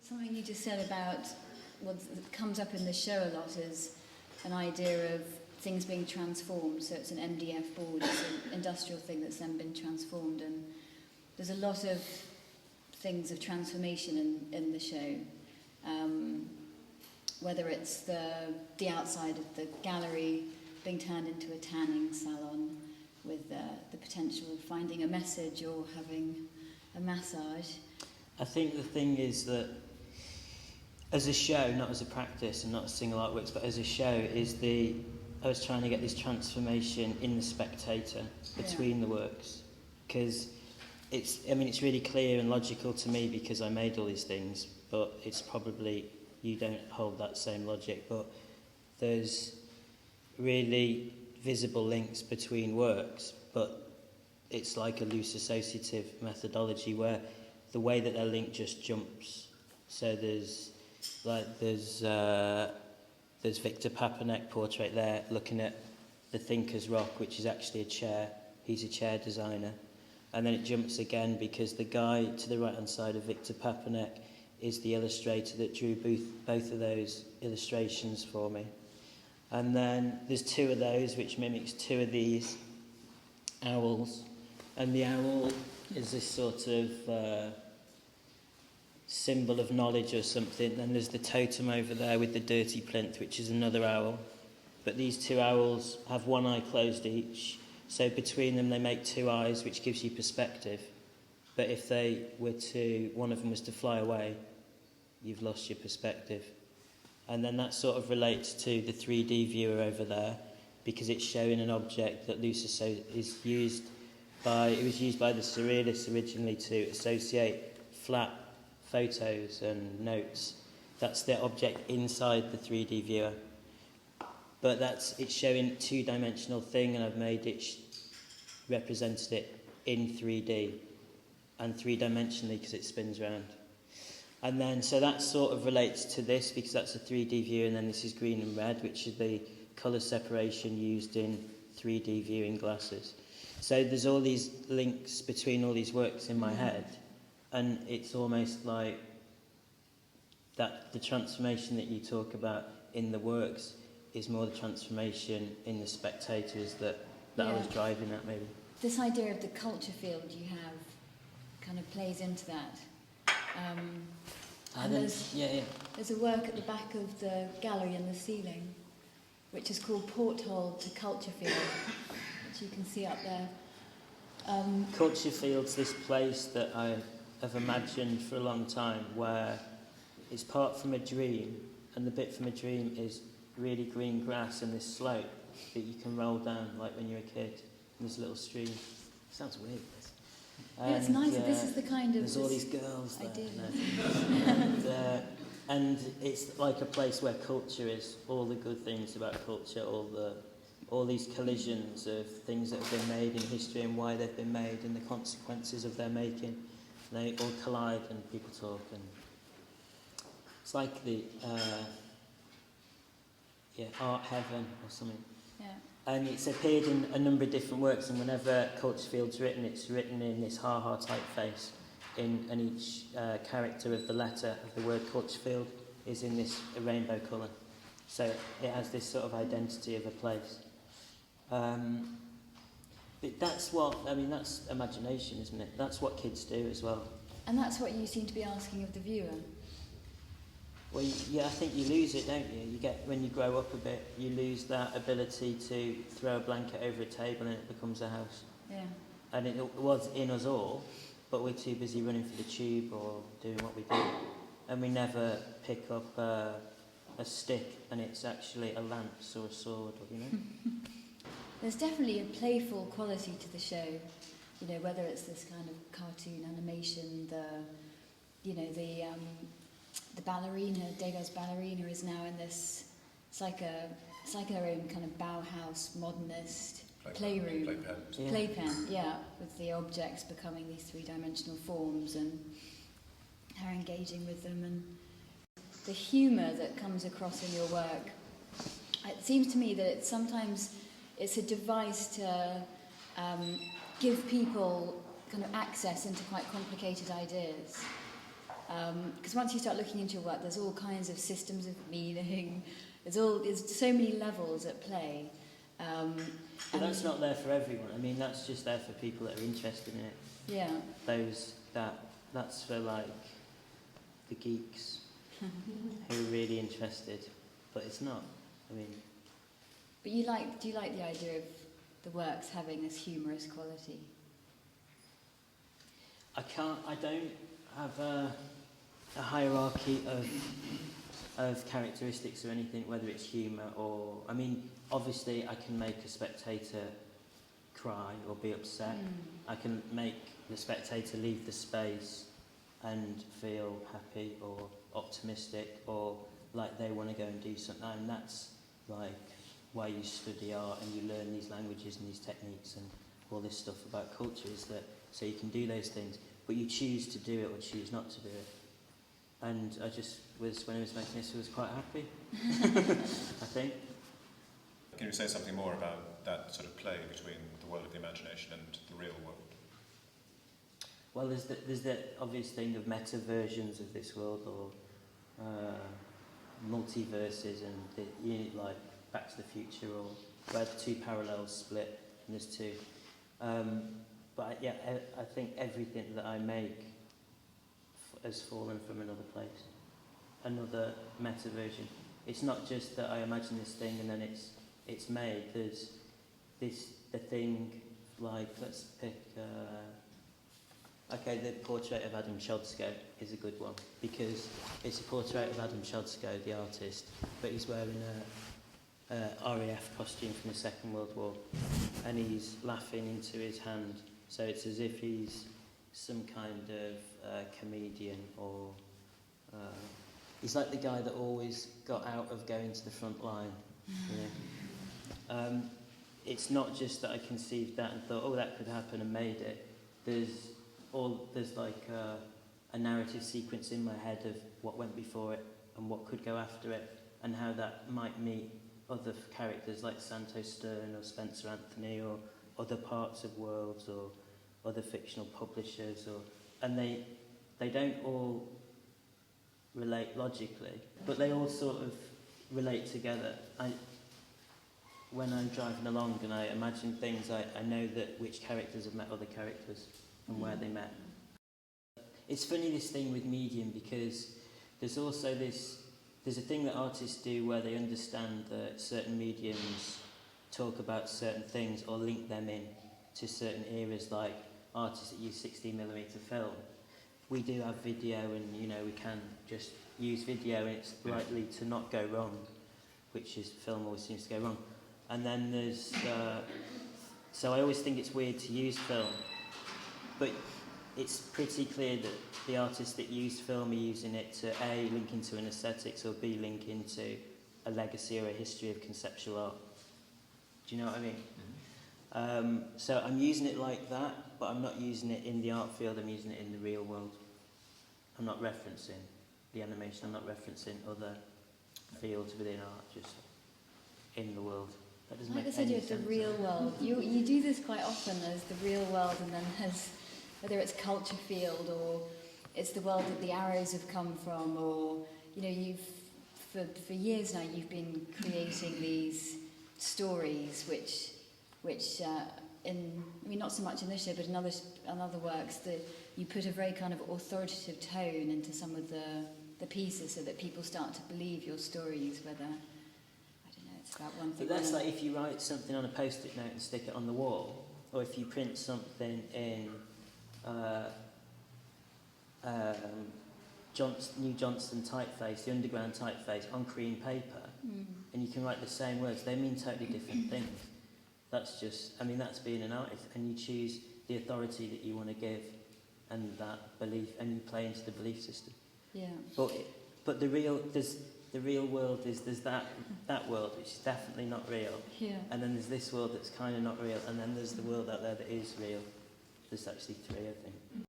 Something you just said about what comes up in the show a lot is an idea of things being transformed. So it's an MDF board, it's an industrial thing that's then been transformed, and there's a lot of things of transformation in the show. Whether it's the outside of the gallery being turned into a tanning salon with the potential of finding a message or having a massage. I think the thing is that as a show, not as a practice and not as single artworks, but as a show, I was trying to get this transformation in the spectator between the works, because it's really clear and logical to me because I made all these things, but it's probably, you don't hold that same logic, but there's really visible links between works, but it's like a loose associative methodology where the way that they're linked just jumps. So there's Victor Papanek portrait there looking at the Thinker's Rock, which is actually a chair. He's a chair designer. And then it jumps again because the guy to the right-hand side of Victor Papanek is the illustrator that drew both of those illustrations for me. And then there's two of those, which mimics two of these owls. And the owl is this sort of symbol of knowledge or something. Then there's the totem over there with the dirty plinth, which is another owl. But these two owls have one eye closed each. So between them they make two eyes, which gives you perspective. But if one of them was to fly away, you've lost your perspective. And then that sort of relates to the 3D viewer over there, because it's showing an object that it was used by the Surrealists originally to associate flat photos and notes. That's the object inside the 3D viewer. But it's showing a two-dimensional thing, and I've made it, represented it in 3D and three-dimensionally because it spins around. And then, so that sort of relates to this because that's a 3D view, and then this is green and red, which is the colour separation used in 3D viewing glasses. So there's all these links between all these works in my head, and it's almost like that the transformation that you talk about in the works is more the transformation in the spectators that I was driving at, maybe. This idea of the culture field you have kind of plays into that. And there's a work at the back of the gallery in the ceiling, which is called Porthole to Culture Field, which you can see up there. Culture Field's this place that I have imagined for a long time, where it's part from a dream, and the bit from a dream is really green grass and this slope that you can roll down like when you're a kid, and there's a little stream. Sounds weird, this. Yeah, it's nice. This is the kind of... There's all these girls there. And it's like a place where culture is, all the good things about culture, all these collisions of things that have been made in history and why they've been made and the consequences of their making. They all collide and people talk, and it's like the art heaven or something. Yeah. And it's appeared in a number of different works, and whenever Culture Field's written, it's written in this ha-ha typeface, and each character of the letter of the word Culture Field is in this rainbow colour. So it has this sort of identity of a place. But that's that's imagination, isn't it? That's what kids do as well. And that's what you seem to be asking of the viewer. Well, I think you lose it, don't you? When you grow up a bit, you lose that ability to throw a blanket over a table and it becomes a house. Yeah. And it was in us all, but we're too busy running for the tube or doing what we do. And we never pick up a stick and it's actually a lance or a sword, There's definitely a playful quality to the show, whether it's this kind of cartoon animation, the ballerina, Degas ballerina, is now in this, it's like her own kind of Bauhaus modernist playroom. Playpen, with the objects becoming these three-dimensional forms and her engaging with them, and the humour that comes across in your work. It seems to me that sometimes it's a device to give people kind of access into quite complicated ideas. Because once you start looking into your work, there's all kinds of systems of meaning. There's so many levels at play. But that's not there for everyone. I mean, that's just there for people that are interested in it. Yeah. That's for like the geeks who are really interested. But it's not. I mean. But do you like the idea of the works having this humorous quality? I don't have a hierarchy of characteristics or anything, whether it's humour or... I mean, obviously I can make a spectator cry or be upset. I can make the spectator leave the space and feel happy or optimistic or like they want to go and do something. And that's like why you study art and you learn these languages and these techniques and all this stuff about culture, is that so you can do those things, but you choose to do it or choose not to do it. And I just was, when I was making this, I was quite happy, I think. Can you say something more about that sort of play between the world of the imagination and the real world? Well, there's the obvious thing of meta versions of this world, or multiverses, and like Back to the Future, or where the two parallels split and there's two. But yeah, I think everything that I make has fallen from another place, another meta version. It's not just that I imagine this thing and then it's made. There's the thing, like, let's pick. Okay, the portrait of Adam Chodsko is a good one, because it's a portrait of Adam Chodsko, the artist, but he's wearing a RAF costume from the Second World War, and he's laughing into his hand. So it's as if he's some kind of comedian, or he's like the guy that always got out of going to the front line. You know? It's not just that I conceived that and thought, oh, that could happen, and made it. There's like a narrative sequence in my head of what went before it and what could go after it, and how that might meet other characters like Santos Stern or Spencer Anthony, or other parts of worlds, or other fictional publishers, and they don't all relate logically, but they all sort of relate together. When I'm driving along and I imagine things, I know that which characters have met other characters and where they met. It's funny, this thing with medium, because there's also there's a thing that artists do where they understand that certain mediums talk about certain things or link them in to certain eras, like artists that use 16mm film. We do have video, and we can just use video and it's likely to not go wrong, which is film always seems to go wrong. And then there's so I always think it's weird to use film, but it's pretty clear that the artists that use film are using it to A, link into an aesthetics, or B, link into a legacy or a history of conceptual art. Do you know what I mean? So I'm using it like that, but I'm not using it in the art field, I'm using it in the real world. I'm not referencing the animation, I'm not referencing other fields within art, just in the world. That doesn't make any sense. I like this idea of the real world. You do this quite often. There's the real world, and then there's, whether it's culture field or it's the world that the arrows have come from, or you've for years now you've been creating these stories which not so much in this show, but in other works, that you put a very kind of authoritative tone into some of the pieces, so that people start to believe your stories, whether, I don't know, it's about one thing. But that's like if you write something on a post-it note and stick it on the wall, or if you print something in New Johnston typeface, the underground typeface, on cream paper, and you can write the same words, they mean totally different things. That's that's being an artist, and you choose the authority that you want to give, and that belief, and you play into the belief system. Yeah. But the real world is, there's that world which is definitely not real. Yeah. And then there's this world that's kind of not real, and then there's the world out there that is real. There's actually three, I think.